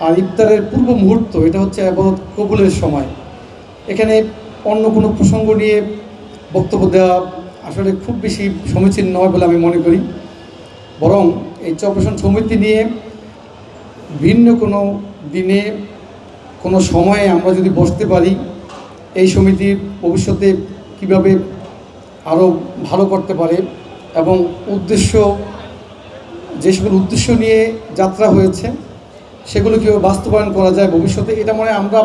আর ইফতারের পূর্ব মুহূর্ত এটা হচ্ছে ইবাদত কবুলের সময়। এখানে অন্য কোনো প্রসঙ্গ নিয়ে বক্তব্য দেওয়া আসলে খুব বেশি সমীচীন নয় বলে আমি মনে করি। বরং এই চরপেশন সমিতি নিয়ে ভিন্ন কোনো দিনে কোনো সময়ে আমরা যদি বসতে পারি, এই সমিতি ভবিষ্যতে কীভাবে আরও ভালো করতে পারে এবং যে সকল উদ্দেশ্য নিয়ে যাত্রা হয়েছে সেগুলো কীভাবে বাস্তবায়ন করা যায় ভবিষ্যতে, এটা মনে আমরা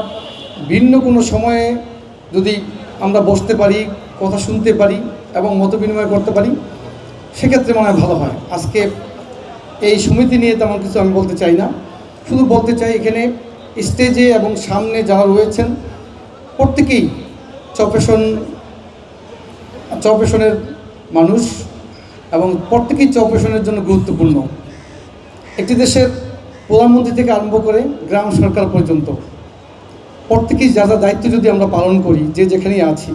ভিন্ন কোনো সময়ে যদি আমরা বসতে পারি, কথা শুনতে পারি এবং মত বিনিময় করতে পারি, সেক্ষেত্রে মনে হয় ভালো হয়। আজকে এই সমিতি নিয়ে তেমন কিছু আমি বলতে চাই না, শুধু বলতে চাই এখানে স্টেজে এবং সামনে যারা রয়েছেন প্রত্যেকেই চরপেশনের মানুষ এবং প্রত্যেকেই চরপেশনের জন্য গুরুত্বপূর্ণ। একটি দেশের প্রধানমন্ত্রী থেকে আরম্ভ করে গ্রাম সরকার পর্যন্ত প্রত্যেকেই যা যা দায়িত্ব যদি আমরা পালন করি, যে যেখানেই আছি,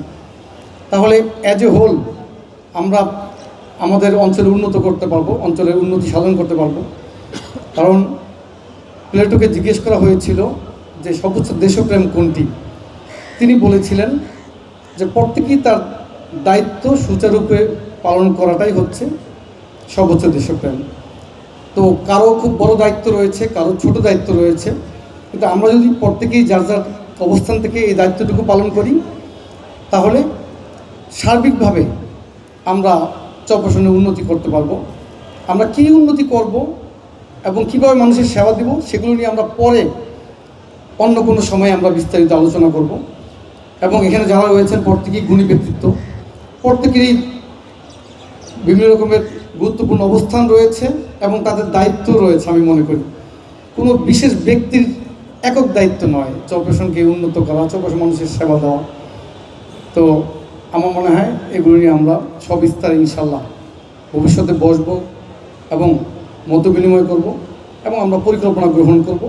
তাহলে অ্যাজ এ হোল আমরা আমাদের অঞ্চলে উন্নত করতে পারবো, অঞ্চলের উন্নতি সাধন করতে পারবো। কারণ প্লেটোকে জিজ্ঞেস করা হয়েছিল যে সর্বোচ্চ দেশপ্রেম কোনটি। তিনি বলেছিলেন যে প্রত্যেকেই তার দায়িত্ব সুচারুরূপে পালন করাটাই হচ্ছে সর্বোচ্চ দেশপ্রেম। তো কারো খুব বড় দায়িত্ব রয়েছে, কারো ছোট দায়িত্ব রয়েছে, কিন্তু আমরা যদি প্রত্যেকেই যার যার অবস্থান থেকে এই দায়িত্বটুকু পালন করি, তাহলে সার্বিকভাবে আমরা চরপেশনের উন্নতি করতে পারবো। আমরা কী উন্নতি করব এবং কীভাবে মানুষের সেবা দেব, সেগুলো নিয়ে আমরা পরে অন্য কোনো সময়ে আমরা বিস্তারিত আলোচনা করব। এবং এখানে যারা রয়েছেন প্রত্যেকেই গুণী ব্যক্তিত্ব, প্রত্যেকেরই বিভিন্ন রকমের গুরুত্বপূর্ণ অবস্থান রয়েছে এবং তাদের দায়িত্ব রয়েছে। আমি মনে করি কোনো বিশেষ ব্যক্তির একক দায়িত্ব নয় চরপেশনকে উন্নত করা, চরপেশন মানুষের সেবা দেওয়া। তো আমার মনে হয় এগুলো নিয়ে আমরা সবিস্তারে ইনশাল্লাহ ভবিষ্যতে বসবো এবং মত বিনিময় করব এবং আমরা পরিকল্পনা গ্রহণ করব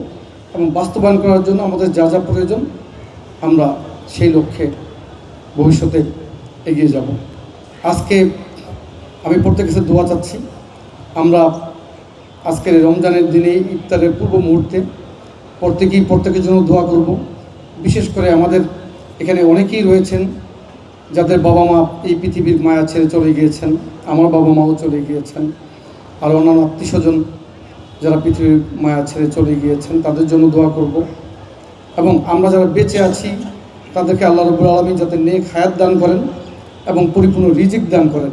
এবং বাস্তবায়ন করার জন্য আমাদের যা যা প্রয়োজন আমরা সেই লক্ষ্যে ভবিষ্যতে এগিয়ে যাব। আজকে আমি প্রত্যেকের কাছে দোয়া চাচ্ছি। আমরা আজকের রমজানের দিনে ইফতারের পূর্ব মুহূর্তে প্রত্যেকের জন্য দোয়া করব। বিশেষ করে আমাদের এখানে অনেকেই রয়েছেন যাদের বাবা মা এই পৃথিবীর মায়া ছেড়ে চলে গিয়েছেন, আমার বাবা মাও চলে গিয়েছেন, আর অন্যান্য আত্মীয় স্বজন যারা পৃথিবীর মায়া ছেড়ে চলে গিয়েছেন তাদের জন্য দোয়া করব। এবং আমরা যারা বেঁচে আছি তাদেরকে আল্লাহ রাব্বুল আলামিন যাতে নেক হায়াত দান করেন এবং পরিপূর্ণ রিজিক দান করেন,